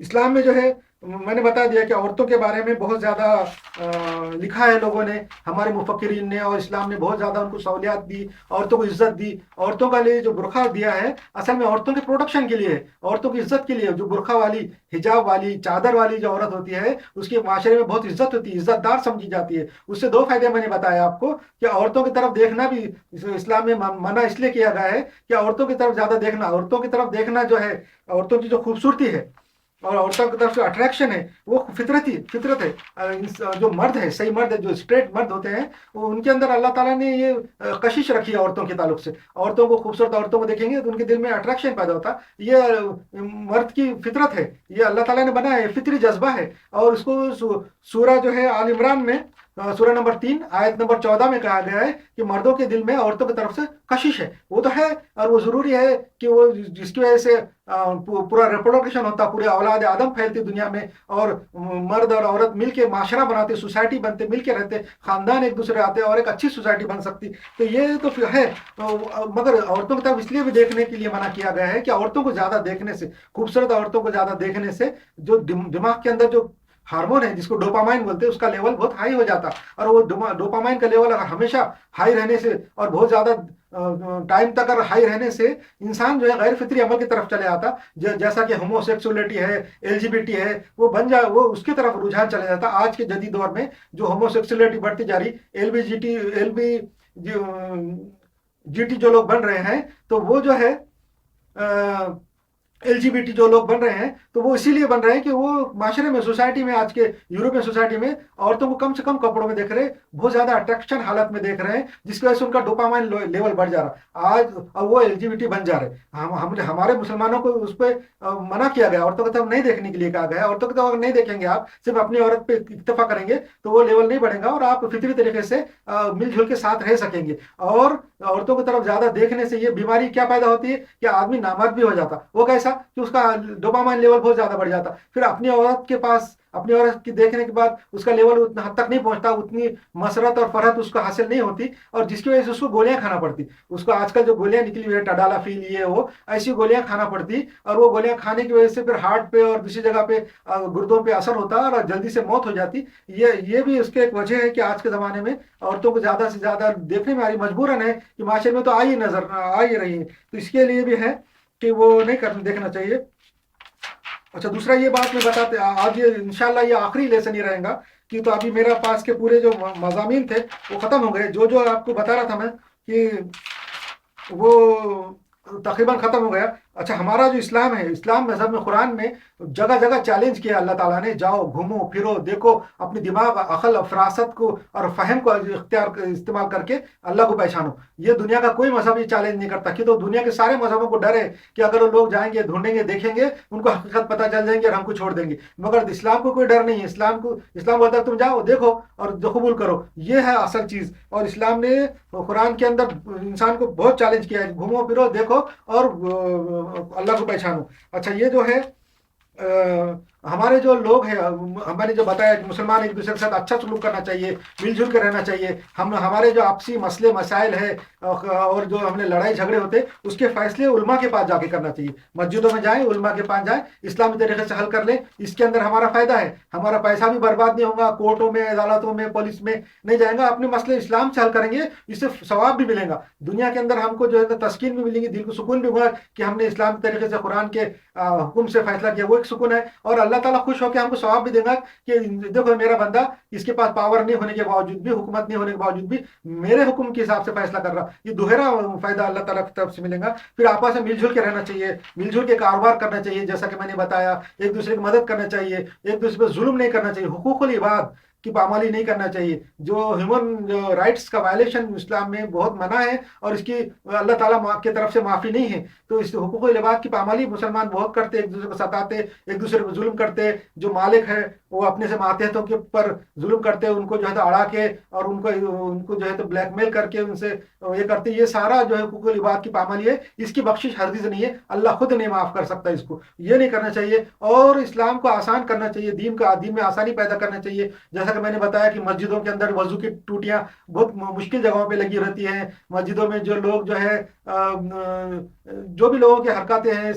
اسلام میں جو ہے میں نے بتا دیا کہ عورتوں کے بارے میں بہت زیادہ لکھا ہے لوگوں نے، ہمارے مفکرین نے، اور اسلام نے بہت زیادہ ان کو سہولیات دی، عورتوں کو عزت دی۔ عورتوں کا لیے جو برقع دیا ہے اصل میں عورتوں کے پروٹیکشن کے لیے ہے، عورتوں کی عزت کے لیے۔ جو برقع والی، حجاب والی، چادر والی جو عورت ہوتی ہے اس کے معاشرے میں بہت عزت ہوتی ہے، عزت دار سمجھی جاتی ہے۔ اس سے دو فائدے میں نے بتایا آپ کو کہ عورتوں کی طرف دیکھنا بھی اسلام میں منع اس لیے کیا گیا ہے کہ عورتوں کی طرف زیادہ دیکھنا، عورتوں کی طرف دیکھنا جو ہے، عورتوں کی جو خوبصورتی ہے اور عورتوں کی طرف جو اٹریکشن ہے وہ فطرت ہے۔ جو مرد ہے، صحیح مرد ہے، جو اسٹریٹ مرد ہوتے ہیں، وہ ان کے اندر اللہ تعالیٰ نے یہ کشش رکھی ہے عورتوں کے تعلق سے۔ عورتوں کو، خوبصورت عورتوں کو دیکھیں گے تو ان کے دل میں اٹریکشن پیدا ہوتا ہے۔ یہ مرد کی فطرت ہے، یہ اللہ تعالیٰ نے بنایا ہے، فطری جذبہ ہے۔ اور اس کو سورہ جو ہے آل عمران میں، سورہ نمبر 3 آیت نمبر 14 میں کہا گیا ہے کہ مردوں کے دل میں عورتوں کی طرف سے کشش ہے۔ وہ تو ہے، اور وہ ضروری ہے کہ وہ جس کی وجہ سے پورا ریپروڈکشن ہوتا، پورے اولاد آدم پھیلتی دنیا میں، اور مرد اور عورت مل کے معاشرہ بناتے، سوسائٹی بنتے، مل کے رہتے، خاندان ایک دوسرے آتے اور ایک اچھی سوسائٹی بن سکتی۔ تو یہ تو ہے، مگر عورتوں کی طرف اس لیے بھی دیکھنے کے لیے منع کیا گیا ہے کہ عورتوں کو زیادہ دیکھنے سے، خوبصورت عورتوں کو زیادہ دیکھنے سے جو دماغ کے اندر جو ہارمون ہے جس کو ڈوپامائن بولتے ہیں، اس کا لیول بہت ہائی ہو جاتا، اور وہ ڈوپامائن کا لیول ہمیشہ ہائی رہنے سے اور بہت زیادہ ٹائم تک اگر ہائی رہنے سے انسان جو ہے غیر فطری عمل کی طرف چلے آتا، جیسا کہ ہومو سیکسولیٹی ہے، LGBT ہے، وہ بن جائے، وہ اس کی طرف رجحان چلے جاتا۔ آج کے جدید دور میں جو ہومو سیکسولیٹی بڑھتی جا رہی، LBGT جو لوگ بن رہے ہیں، تو وہ جو ہے LGBT جو لوگ بن رہے ہیں، تو وہ اسی لیے بن رہے ہیں کہ وہ معاشرے میں، سوسائٹی میں، آج کے یورپین سوسائٹی میں عورتوں کو کم سے کم کپڑوں میں دیکھ رہے، بہت زیادہ اٹریکشن حالت میں دیکھ رہے ہیں، جس کی وجہ سے ان کا ڈوپامائن لیول بڑھ جا رہا آج، اب وہ LGBT بن جا رہے۔ ہمارے مسلمانوں کو اس پہ منع کیا گیا، عورتوں کی طرف نہیں دیکھنے کے لیے کہا گیا۔ عورتوں کی طرف اگر نہیں دیکھیں گے، آپ صرف اپنی عورت پہ اکتفا کریں گے تو وہ لیول نہیں بڑھے گا، اور آپ فطری طریقے سے مل جل کے ساتھ رہ سکیں گے۔ اور عورتوں کی طرف زیادہ دیکھنے سے یہ بیماری کیا پیدا ہوتی ہے کہ آدمی نامرد بھی ہو جاتا۔ وہ کیسا کہ اس کا ڈوپامائن لیول بہت زیادہ بڑھ جاتا، پھر اپنی عورت کے پاس، اپنی عورت کی دیکھنے کے بعد اس کا لیول اتنا حد تک نہیں پہنچتا، اتنی مسرت اور فرحت اس کو حاصل نہیں ہوتی، اور جس کی وجہ سے اس کو گولیاں کھانا پڑتی۔ اس کو آج کل جو گولیاں نکلی ہوئی ہے، ٹڈالافیل، یہ وہ ایسی گولیاں کھانا پڑتی، اور وہ گولیاں کھانے کی وجہ سے پھر ہارٹ پہ اور دوسری جگہ پہ گردوں پہ اثر ہوتا اور جلدی سے موت ہو جاتی۔ یہ بھی اس کے ایک وجہ ہے کہ آج کے زمانے میں عورتوں کو زیادہ سے زیادہ دیکھنے میں آ رہی، مجبوراً ہے کہ معاشرے میں تو آ ہی رہی ہے، تو اس کے لیے بھی ہے کہ وہ نہیں دیکھنا چاہیے۔ اچھا، دوسرا یہ بات میں بتاتے، آج یہ انشاءاللہ یہ آخری لیسن ہی رہے گا، کہ تو ابھی میرا پاس کے پورے جو مضامین تھے وہ ختم ہو گئے، جو آپ کو بتا رہا تھا میں کہ وہ تقریباً ختم ہو گیا۔ اچھا، ہمارا جو اسلام ہے، اسلام مذہب میں، قرآن میں جگہ جگہ چیلنج کیا اللہ تعالیٰ نے، جاؤ، گھومو پھرو، دیکھو، اپنی دماغ، عقل، فراست کو اور فہم کو استعمال کر کے اللہ کو پہچانو۔ یہ دنیا کا کوئی مذہب یہ چیلنج نہیں کرتا، کہ تو دنیا کے سارے مذہبوں کو ڈر ہے کہ اگر وہ لوگ جائیں گے، ڈھونڈیں گے، دیکھیں گے، ان کو حقیقت پتہ چل جائیں گے اور ہم کو چھوڑ دیں گے، مگر اسلام کو کوئی ڈر نہیں ہے۔ اسلام بولتا ہے تم جاؤ، دیکھو اور جو قبول کرو، یہ ہے اصل چیز۔ اور اسلام نے قرآن کے اندر انسان کو بہت چیلنج کیا ہے، گھومو پھرو، دیکھو اور اللہ کو پہچانو۔ اچھا، یہ جو ہے ہمارے جو لوگ ہیں، ہم نے جو بتایا کہ مسلمان ایک دوسرے کے ساتھ اچھا سلوک کرنا چاہیے، مل جل کے رہنا چاہیے۔ ہمارے جو آپسی مسئلے مسائل ہے اور جو ہم نے لڑائی جھگڑے ہوتے، اس کے فیصلے علماء کے پاس جا کے کرنا چاہیے، مسجدوں میں جائیں، علماء کے پاس جائیں، اسلامی طریقے سے حل کر لیں۔ اس کے اندر ہمارا فائدہ ہے، ہمارا پیسہ بھی برباد نہیں ہوگا، کورٹوں میں، عدالتوں میں، پولیس میں نہیں جائیں گا، اپنے مسئلے اسلام سے حل کریں گے، اس سے ثواب بھی ملے گا، دنیا کے اندر ہم کو جو ہے تسکین بھی ملے گی، دل کو سکون بھی ہوگا کہ ہم نے اسلامی طریقے سے قرآن کے حکم سے فیصلہ کیا، وہ ایک سکون ہے۔ اور اللہ تعالیٰ خوش ہو کے ہم کو ثواب بھی دے گا کہ دیکھو میرا بندہ، اس کے پاس پاور نہیں ہونے کے باوجود بھی، حکومت نہیں ہونے کے باوجود بھی میرے حکم کے حساب سے فیصلہ کر رہا۔ یہ دوہرا فائدہ اللہ تعالیٰ کی طرف سے ملے گا۔ پھر آپس میں مل جل کے رہنا چاہیے، مل جل کے کاروبار کرنا چاہیے، جیسا کہ میں نے بتایا، ایک دوسرے کی مدد کرنا چاہیے، ایک دوسرے پہ ظلم نہیں کرنا چاہیے، حقوق العباد کی پامالی نہیں کرنا چاہیے۔ جو ہیومن رائٹس کا وائلیشن اسلام میں بہت منع ہے، اور اس کی اللہ تعالیٰ کی طرف سے معافی نہیں ہے، تو اس حقوق العباد کی پامالی مسلمان بہت کرتے، ایک دوسرے کو ستاتے، ایک دوسرے کو ظلم کرتے، جو مالک ہے وہ اپنے سے ماتحتوں کے اوپر ظلم کرتے، ان کو جو ہے تو اڑا کے اور ان کو جو ہے تو بلیک میل کر کے ان سے یہ کرتے۔ یہ سارا جو ہے حقوق العباد کی پامالی ہے، اس کی بخشش ہرگز نہیں ہے، اللہ خود نہیں معاف کر سکتا اس کو، یہ نہیں کرنا چاہیے۔ اور اسلام کو آسان کرنا چاہیے، دین میں آسانی پیدا کرنا چاہیے، جیسا جیسا کہ میں نے بتایا کہ مسجدوں کے اندر وضو کی ٹوٹیاں بہت مشکل جگہوں پہ لگی رہتی ہیں. مسجدوں میں جو لوگ جو ہے جو بھی لوگوں کی حرکاتیں ہیں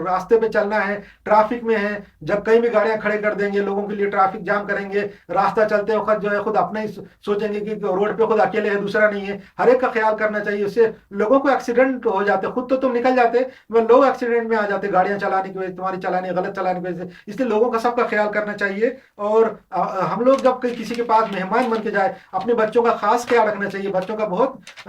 راستے پہ چلنا ہے, ٹرافک میں ہے, جب کہیں بھی گاڑیاں کھڑے کر دیں گے, لوگوں کے لیے ٹرافک جام کریں گے, راستہ چلتے وقت جو ہے خود اپنا ہی سوچیں گے کہ روڈ پہ خود اکیلے ہے, دوسرا نہیں ہے. ہر ایک کا خیال کرنا چاہیے. اس سے لوگوں کو ایکسیڈنٹ ہو جاتے, خود تو تم نکل جاتے مگر لوگ ایکسیڈنٹ میں آ جاتے گاڑیاں چلانے کی وجہ سے, تمہاری غلط چلانے کی وجہ سے. اس لیے لوگوں کا سب کا خیال کرنا چاہیے. اور ہم لوگ جب کسی کے پاس مہمان بن کے جائے, اپنے بچوں کا خاص خیال رکھنا چاہیے. بچوں کا بہت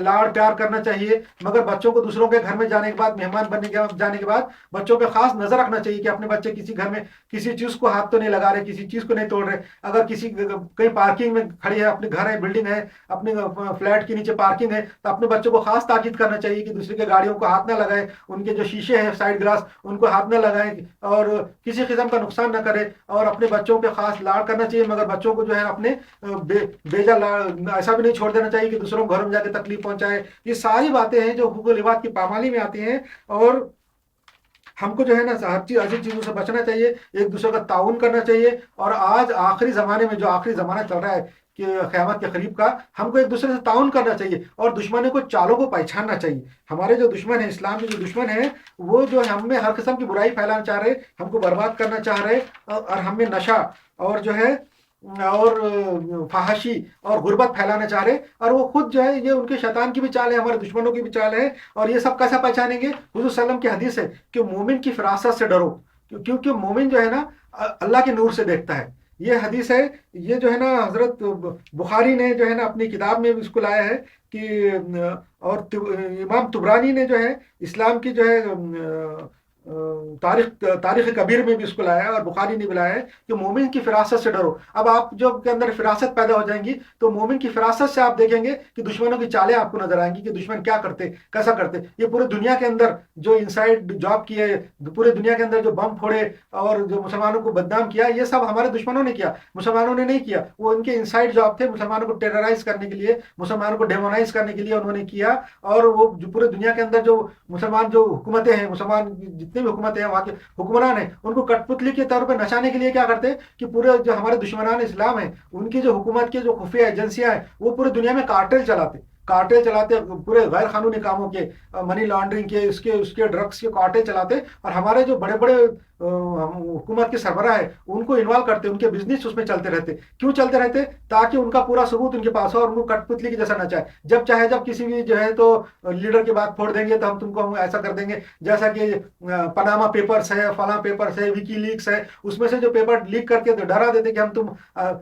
لاڑ پیار کرنا چاہیے, مگر بچوں کو دوسروں کے گھر میں جانے کے بعد, مہمان بننے کے جانے کے بعد بچوں پہ خاص نظر رکھنا چاہیے کہ اپنے بچے کسی گھر میں کسی چیز کو ہاتھ تو نہیں لگا رہے, کسی چیز کو نہیں توڑ رہے. اگر کسی کہیں پارکنگ میں کھڑی ہے, اپنے گھر ہے, بلڈنگ ہے, اپنے فلیٹ کے نیچے پارکنگ ہے, تو اپنے بچوں کو خاص تاکید کرنا چاہیے کہ دوسرے کے گاڑیوں کو ہاتھ نہ لگائے, ان کے جو شیشے ہیں سائڈ گلاس ان کو ہاتھ نہ لگائیں, اور کسی قسم کا نقصان نہ کرے. اور اپنے بچوں پہ خاص لاڑ کرنا چاہیے, مگر بچوں کو جو ہے اپنے بیجا ایسا بھی نہیں چھوڑ دینا چاہیے کہ دوسروں کو گھروں میں جا کے تکلیف پہنچائے. یہ ساری باتیں ہیں جو حقوق و لباس کی پامالی میں آتی ہیں. اور ہم کو جو ہے نا ہر چیز ایسی چیزوں سے بچنا چاہیے, ایک دوسرے کا تعاون کرنا چاہیے. اور آج آخری زمانے میں جو آخری زمانہ چل رہا ہے کہ قیامت کے قریب کا, ہم کو ایک دوسرے سے تعاون کرنا چاہیے اور دشمنوں کو چالوں کو پہچاننا چاہیے. ہمارے جو دشمن ہیں, اسلام کے جو دشمن ہیں, وہ جو ہم میں ہر قسم کی برائی پھیلانا چاہ رہے, ہم کو برباد کرنا چاہ رہے, اور ہم میں نشہ اور جو ہے اور فحاشی اور غربت پھیلانا چاہ رہے. اور وہ خود جو ہے, یہ ان کے شیطان کی بھی چال ہے, ہمارے دشمنوں کی بھی چال ہے. اور یہ سب کیسا پہچانیں گے؟ حضور صلی اللہ علیہ وسلم کی حدیث ہے کہ مومن کی فراست سے ڈرو, کیونکہ مومن جو ہے نا اللہ کے نور سے دیکھتا ہے. یہ حدیث ہے, یہ جو ہے نا حضرت بخاری نے جو ہے نا اپنی کتاب میں اس کو لایا ہے کہ, اور امام طبرانی نے جو ہے اسلام کی جو ہے تاریخ کبیر میں بھی اس کو لایا ہے, اور بخاری نے بھی لایا ہے کہ مومن کی فراست سے ڈرو. اب آپ جو کے اندر فراست پیدا ہو جائیں گی تو مومن کی فراست سے آپ دیکھیں گے کہ دشمنوں کی چالیں آپ کو نظر آئیں گی کہ دشمن کیا کرتے, کیسا کرتے. یہ پورے دنیا کے اندر جو انسائڈ جاب کیے, پورے دنیا کے اندر جو بم پھوڑے اور جو مسلمانوں کو بدنام کیا, یہ سب ہمارے دشمنوں نے کیا, مسلمانوں نے نہیں کیا. وہ ان کے انسائڈ جاب تھے, مسلمانوں کو ٹیررائز کرنے کے لیے, مسلمانوں کو ڈیمونائز کرنے کے لیے انہوں نے کیا. اور وہ جو پورے دنیا کے اندر جو مسلمان جو حکومتیں ہیں, مسلمان جتنی بھی حکومتیں ہیں وہاں کے حکمران ہیں, ان کو کٹ پتلی کے طور پہ نچانے کے لیے کیا کرتے کہ پورے جو ہمارے دشمنان اسلام ہیں, ان کی جو حکومت کے جو خفیہ ایجنسیاں ہیں, وہ پورے دنیا میں کارٹل چلاتے پورے غیر قانونی کاموں کے, منی لانڈرنگ کے, اس کے ڈرگس کے کارٹل چلاتے. اور ہمارے جو بڑے بڑے حکومت کے سربراہ ہیں ان کو انوالو کرتے, ان کے بزنس اس میں چلتے رہتے. کیوں چلتے رہتے؟ تاکہ ان کا پورا ثبوت ان کے پاس ہو اور ان کو کٹ پتلی کی جیسا نہ چاہے. جب چاہے جب کسی بھی جو ہے تو لیڈر کی بات پھوڑ دیں گے تو ہم تم کو ایسا کر دیں گے, جیسا کہ پناما پیپرز ہے, فلاں پیپرز ہے, وکی لیکس ہے, اس میں سے جو پیپر لیک کر کے ڈرا دیتے کہ ہم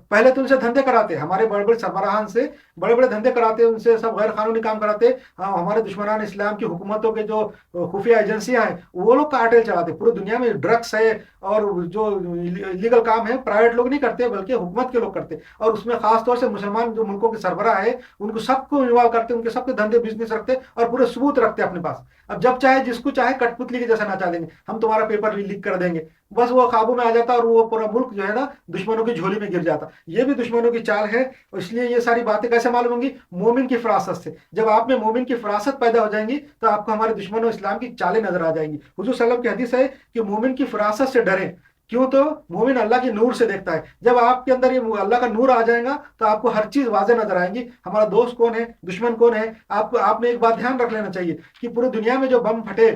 پہلے تو ان سے دھندے کراتے, ہمارے بڑے بڑے سربراہان سے بڑے بڑے دھندے کراتے, ان سے سب غیر قانونی کام کراتے. ہمارے دشمنان اسلام کی حکومتوں کے جو خفیہ ایجنسیاں ہیں وہ لوگ کارٹل چلاتے پورے دنیا میں. ڈرگس ہے اور جو لیگل کام ہے پرائیویٹ لوگ نہیں کرتے بلکہ حکومت کے لوگ کرتے. اور اس میں خاص طور سے مسلمان جو ملکوں کے سربراہ ہے ان کو سب کو انوالو کرتے, ان کے سب کے دھندے بزنس رکھتے اور پورے ثبوت رکھتے اپنے پاس. اب جب چاہے جس کو چاہے کٹ پتلی کے جیسا نہ چاہ دیں گے, ہم تمہارا پیپر لیک کر دیں گے, بس وہ قابو میں آ جاتا اور وہ پورا ملک جو ہے نا دشمنوں کی جھولی میں گر جاتا. یہ بھی دشمنوں کی چال ہے. اس لیے یہ ساری باتیں کیسے معلوم ہوں گی؟ مومن کی فراست سے. جب آپ میں مومن کی فراست پیدا ہو جائیں گی تو آپ کو ہمارے دشمنوں اسلام کی چالیں نظر آ جائیں گی. حضور صلی اللہ علیہ وسلم کی حدیث ہے کہ مومن کی فراست سے ڈریں, کیوں تو مومن اللہ کے نور سے دیکھتا ہے. جب آپ کے اندر یہ اللہ کا نور آ جائے گا تو آپ کو ہر چیز واضح نظر آئیں گی, ہمارا دوست کون ہے, دشمن کون ہے. آپ نے ایک بات دھیان رکھ لینا چاہیے کہ پوری دنیا میں جو بم پھٹے,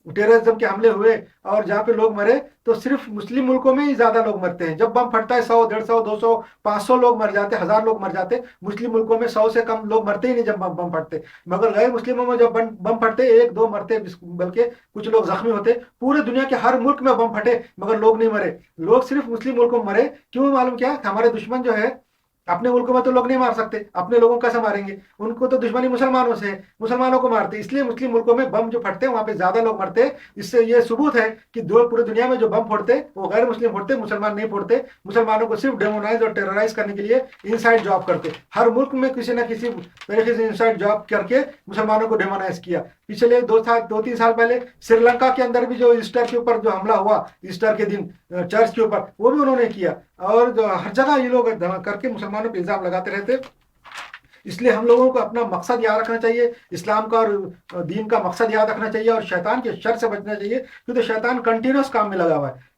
ٹیررزم کے حملے ہوئے اور جہاں پہ لوگ مرے, تو صرف مسلم ملکوں میں ہی زیادہ لوگ مرتے ہیں. جب بم پھٹتا ہے 100, 150, 200, 500 لوگ مر جاتے, 1000 لوگ مر جاتے. مسلم ملکوں میں 100 سے کم لوگ مرتے ہی نہیں جب بم پھٹتے. مگر غیر مسلموں میں جب بم پھٹتے 1-2 مرتے, بلکہ کچھ لوگ زخمی ہوتے. پورے دنیا کے ہر ملک میں بم پھٹے مگر لوگ نہیں مرے. لوگ صرف مسلم ملکوں میں مرے. کیوں معلوم کیا؟ ہمارے دشمن جو ہے اپنے ملکوں میں تو لوگ نہیں مار سکتے, اپنے لوگوں کیسے ماریں گے؟ ان کو تو دشمنی مسلمانوں سے ہے, مسلمانوں کو مارتے. اس لیے مسلم ملکوں میں بم جو پھٹتے ہیں وہاں پہ زیادہ لوگ مرتے. اس سے یہ ثبوت ہے کہ پورے دنیا میں جو بم پھوڑتے وہ غیر مسلم پھوڑتے, مسلمان نہیں پھوڑتے. مسلمانوں کو صرف ڈیمونائز اور ٹیررائز کرنے کے لیے انسائڈ جاب کرتے. ہر ملک میں کسی نہ کسی طریقے سے انسائڈ جاب کر کے مسلمانوں کو ڈیمونائز کیا. پچھلے 2-3 سال پہلے سری لنکا کے اندر بھی جو ایسٹر کے اوپر جو حملہ ہوا, ایسٹر کے دن چرچ کے اوپر, وہ بھی انہوں نے کیا. اور جو ہر جگہ یہ لوگ کر کے مسلمانوں پہ الزام لگاتے رہتے. اس لیے ہم لوگوں کو اپنا مقصد یاد رکھنا چاہیے, اسلام کا اور دین کا مقصد یاد رکھنا چاہیے, اور شیطان کے شر سے بچنا چاہیے, کیونکہ شیطان کنٹینیوس کام میں لگا ہوا ہے.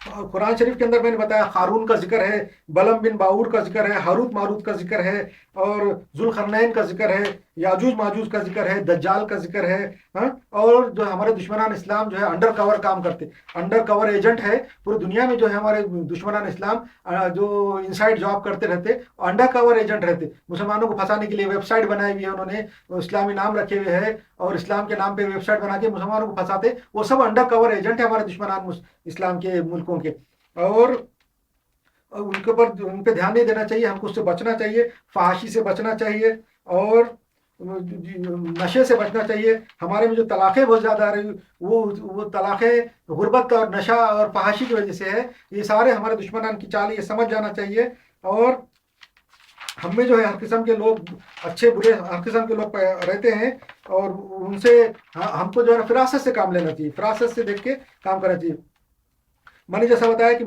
قرآن شریف کے اندر میں نے بتایا ہارون کا ذکر ہے، بلم بن باور کا ذکر ہے، ہاروت ماروت کا ذکر ہے، اور ذوالقرنین کا ذکر ہے، یاجوج ماجوج کا ذکر ہے، دجال کا ذکر ہے، ہاں؟ اور جو ہمارے دشمنان اسلام جو ہے انڈر کور کام کرتے، انڈر کور ایجنٹ ہے پوری دنیا میں، جو ہے ہمارے دشمنان اسلام جو انسائڈ جاب کرتے رہتے، انڈر کور ایجنٹ رہتے، مسلمانوں کو پھنسانے کے لیے ویب سائٹ بنائی ہوئی ہے انہوں نے، اسلامی نام رکھے ہوئے ہیں، اور اسلام کے نام پہ ویب سائٹ بنا کے مسلمانوں کو پھنساتے، وہ سب انڈر کور ایجنٹ ہے ہمارے دشمنان اسلام کے ملکوں کے، اور ان کے اوپر ان پہ دھیان نہیں دینا چاہیے، ہم کو اس سے بچنا چاہیے، فحاشی سے بچنا چاہیے، اور نشے سے بچنا چاہیے۔ ہمارے میں جو طلاقیں بہت زیادہ آ رہی وہ طلاقیں غربت اور نشہ اور فحاشی کی وجہ سے ہے، یہ سارے ہمارے دشمنان کی چال، یہ سمجھ جانا چاہیے۔ اور ہم میں جو ہے ہر قسم کے لوگ، اچھے برے ہر قسم کے لوگ رہتے ہیں، اور ان سے ہم کو جو ہے فراست سے کام لینا چاہیے، فراست سے دیکھ کے کام کرنا چاہیے۔ میں نے جیسا بتایا کہ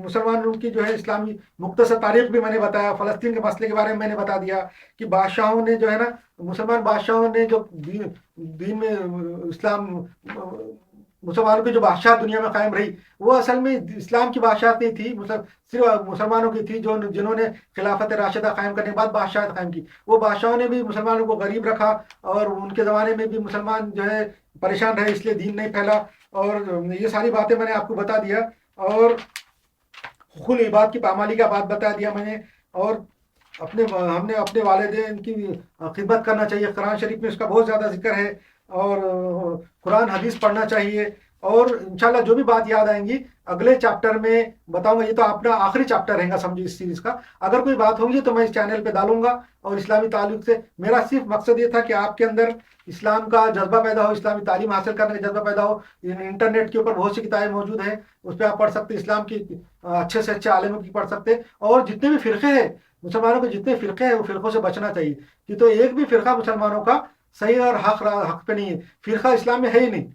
مسلمانوں کی جو ہے اسلامی مختصر تاریخ بھی میں نے بتایا، فلسطین کے مسئلے کے بارے میں نے بتا دیا کہ بادشاہوں نے جو ہے نا، مسلمان بادشاہوں نے جو دین میں اسلام، مسلمانوں کی جو بادشاہ دنیا میں قائم رہی، وہ اصل میں اسلام کی بادشاہت نہیں تھی، صرف مسلمانوں کی تھی، جنہوں نے خلافت راشدہ قائم کرنے کے بعد بادشاہت قائم کی۔ وہ بادشاہوں نے بھی مسلمانوں کو غریب رکھا، اور ان کے زمانے میں بھی مسلمان جو ہے پریشان رہے، اس لیے دین نہیں پھیلا، اور یہ ساری باتیں میں نے آپ کو بتا دیا، اور حقوق العباد کی پامالی کا بات بتا دیا میں نے، اور ہم نے اپنے والدین کی خدمت کرنا چاہیے، قرآن شریف میں اس کا بہت زیادہ ذکر ہے، اور قرآن حدیث پڑھنا چاہیے، اور انشاءاللہ جو بھی بات یاد آئیں گی اگلے چیپٹر میں بتاؤں گا، یہ تو اپنا آخری چیپٹر رہے گا سمجھو اس سیریز کا، اگر کوئی بات ہوگی تو میں اس چینل پہ ڈالوں گا، اور اسلامی تعلق سے میرا صرف مقصد یہ تھا کہ آپ کے اندر اسلام کا جذبہ پیدا ہو، اسلامی تعلیم حاصل کرنے کا جذبہ پیدا ہو۔ انٹرنیٹ کے اوپر بہت سی کتابیں موجود ہیں، اس پہ آپ پڑھ سکتے، اسلام کی اچھے سے اچھے عالموں کی پڑھ سکتے، اور جتنے بھی فرقے ہیں مسلمانوں کے، جتنے فرقے ہیں وہ فرقوں سے بچنا چاہیے، کہ تو ایک بھی فرقہ مسلمانوں کا صحیح اور حق پہ نہیں ہے، فرقہ اسلام میں ہے ہی نہیں،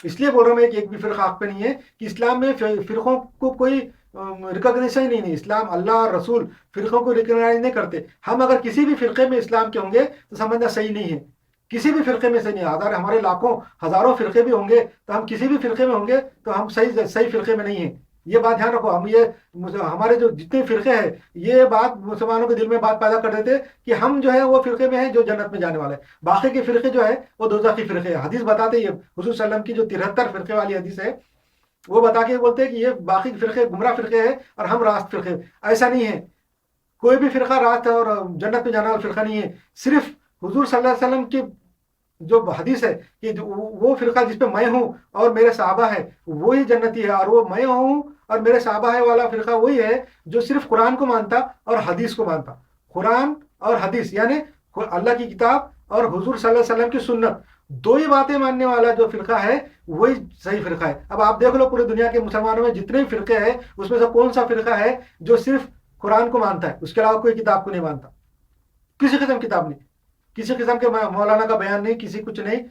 اس لیے بول رہا ہوں میں کہ ایک بھی فرقہ حق پہ نہیں ہے، کہ اسلام میں فرقوں کو کوئی ریکگنیشن ہی نہیں ہے، اسلام اللہ اور رسول فرقوں کو ریکگنائز نہیں کرتے۔ ہم اگر کسی بھی فرقے میں اسلام کے ہوں گے تو سمجھنا صحیح نہیں ہے، کسی بھی فرقے میں سے نہیں، ہمارے لاکھوں ہزاروں فرقے بھی ہوں گے، تو ہم کسی بھی فرقے میں ہوں گے تو ہم صحیح فرقے میں نہیں ہیں، یہ بات دھیان رکھو۔ ہمارے جو جتنے فرقے ہیں، یہ بات مسلمانوں کے دل میں بات پیدا کر دیتے کہ ہم جو ہے وہ فرقے میں ہیں جو جنت میں جانے والے ہیں، باقی کے فرقے جو ہے وہ دوزخی فرقے ہیں۔ حدیث بتاتے ہیں، حضور صلی اللہ علیہ وسلم کی جو 73 فرقے والی حدیث ہے، وہ بتا کے بولتے ہیں کہ یہ باقی فرقے گمراہ فرقے ہیں اور ہم راست فرقے۔ ایسا نہیں ہے، کوئی بھی فرقہ راست اور جنت میں جانے والا فرقہ نہیں ہے، صرف حضور صلی اللہ علیہ وسلم کی جو حدیث ہے کہ وہ فرقہ جس پہ میں ہوں اور میرے صحابہ ہیں وہی جنتی ہے، اور وہ میں ہوں اور میرے صحابہ ہے والا فرقہ وہی ہے جو صرف قرآن کو مانتا اور حدیث کو مانتا۔ قرآن اور حدیث یعنی اللہ کی کتاب اور حضور صلی اللہ علیہ وسلم کی سنت، دو ہی باتیں ماننے والا جو فرقہ ہے وہی صحیح فرقہ ہے۔ اب آپ دیکھ لو پوری دنیا کے مسلمانوں میں جتنے بھی فرقے ہیں اس میں سے کون سا فرقہ ہے جو صرف قرآن کو مانتا ہے، اس کے علاوہ کوئی کتاب کو نہیں مانتا، کسی قسم کتاب نہیں، کسی قسم کے مولانا کا بیان نہیں، کسی کچھ نہیں،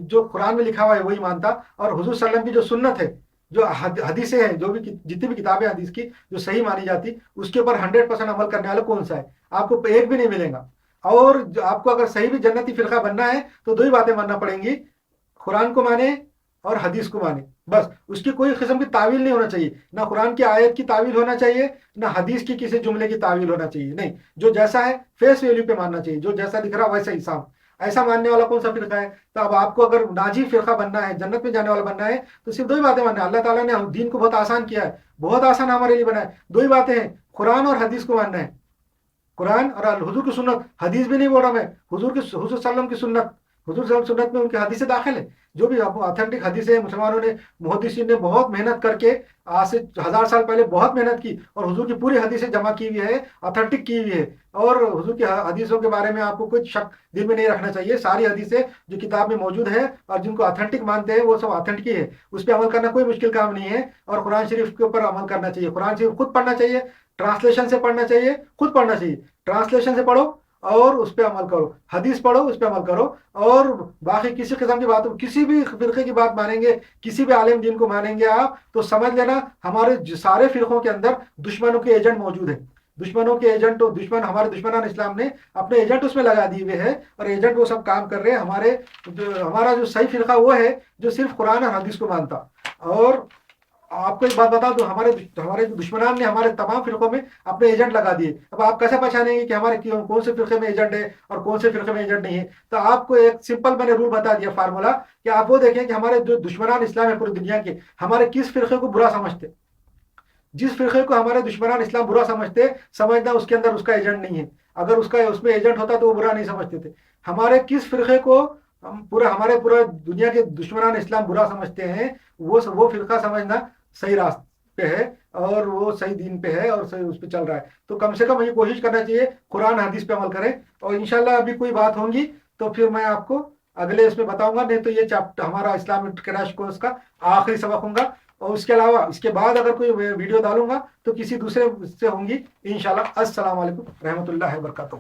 جو قرآن میں لکھا ہوا ہے وہی مانتا، اور حضور صلی اللہ علیہ وسلم کی جو سنت ہے، جو حدیثیں ہیں، جو بھی جتنی بھی کتابیں حدیث کی جو صحیح مانی جاتی، اس کے اوپر 100% عمل کرنے والا کون سا ہے؟ آپ کو ایک بھی نہیں ملے گا۔ اور آپ کو اگر صحیح بھی جنتی فرقہ بننا ہے تو دو ہی باتیں ماننا پڑیں گی، قرآن کو مانے اور حدیث کو مانے، بس۔ اس کی کوئی قسم کی تعویل نہیں ہونا چاہیے، نہ قرآن کی آیت کی تعویل ہونا چاہیے، نہ حدیث کی کسی جملے کی تعویل ہونا چاہیے، نہیں، جو جیسا ہے فیس ویلیو پہ ماننا چاہیے، جو جیسا دکھ رہا ویسا ہی صاف۔ ایسا ماننے والا کون سا فرقہ ہے؟ تو اب آپ کو اگر ناجی فرقہ بننا ہے، جنت میں جانے والا بننا ہے، تو صرف دو ہی باتیں ماننا ہے۔ اللہ تعالیٰ نے دین کو بہت آسان کیا ہے، بہت آسان ہمارے لیے بنا ہے، دو ہی باتیں ہیں، قرآن اور حدیث کو ماننا ہے، قرآن اور حضور کی سنت۔ حدیث بھی نہیں بول رہا میں، حضور صلی اللہ علیہ وسلم کی سنت، حضور صلی اللہ علیہ وسلم سنت میں ان کی حدیثیں داخل ہیں، جو بھی آتھینٹک حدیثیں مسلمانوں نے، محدثین نے بہت محنت کر کے آج سے 1000 سال پہلے بہت محنت کی، اور حضور کی پوری حدیثیں جمع کی ہوئی ہے، آتھینٹک کی ہوئی ہے، اور حضور کی حدیثوں کے بارے میں آپ کو کوئی شک دل میں نہیں رکھنا چاہیے۔ ساری حدیثیں جو کتاب میں موجود ہے اور جن کو آتھینٹک مانتے ہیں وہ سب آتھینٹک ہی ہے، اس پہ عمل کرنا کوئی مشکل کام نہیں ہے، اور قرآن شریف کے اوپر عمل کرنا چاہیے۔ قرآن شریف خود پڑھنا چاہیے، ٹرانسلیشن سے پڑھنا چاہیے، خود پڑھنا چاہیے، ٹرانسلیشن سے پڑھو اور اس پہ عمل کرو، حدیث پڑھو اس پہ عمل کرو، اور باقی کسی قسم کی بات، کسی بھی فرقے کی بات مانیں گے، کسی بھی عالم دین کو مانیں گے آپ، تو سمجھ لینا ہمارے سارے فرقوں کے اندر دشمنوں کے ایجنٹ موجود ہیں، دشمنوں کے ایجنٹ، ہمارے دشمنان اسلام نے اپنے ایجنٹ اس میں لگا دیے ہوئے ہیں، اور ایجنٹ وہ سب کام کر رہے ہیں۔ ہمارا جو صحیح فرقہ وہ ہے جو صرف قرآن اور حدیث کو مانتا، اور آپ کو ایک بات بتا دوں، ہمارے دشمنان نے ہمارے تمام فرقوں میں اپنے ایجنٹ لگا دیے. اب آپ کیسے پہچانیں گے کہ ہمارے کون سے فرقے میں ایجنٹ ہے اور کون سے فرقے میں ایجنٹ نہیں ہے؟ تو آپ کو ایک سمپل میں نے رول بتا دیا، فارمولا، کہ آپ وہ دیکھیں کہ ہمارے جو دشمنان اسلام ہے پوری دنیا کے، ہمارے کس فرقے کو برا سمجھتے. جس فرقے کو ہمارے دشمنان اسلام برا سمجھتے، سمجھنا اس کے اندر اس کا ایجنٹ نہیں ہے. اگر اس میں ایجنٹ ہوتا تو وہ برا نہیں سمجھتے تھے. ہمارے کس فرقے کو ہمارے پورے دنیا کے دشمنان اسلام برا سمجھتے ہیں، وہ فرقہ سمجھنا صحیح راستہ پہ ہے اور وہ صحیح دین پہ ہے اور صحیح اس پہ چل رہا ہے. تو کم سے کم یہ کوشش کرنا چاہیے قرآن حدیث پہ عمل کریں. اور انشاءاللہ ابھی کوئی بات ہوں گی تو پھر میں آپ کو اگلے اس میں بتاؤں گا. نہیں تو یہ چیپٹر ہمارا اسلامک کریش کورس کا آخری سبق ہوں گا. اور اس کے علاوہ اس کے بعد اگر کوئی ویڈیو ڈالوں گا تو کسی دوسرے سے ہوں گی انشاءاللہ. السلام علیکم رحمۃ اللہ وبرکاتہ.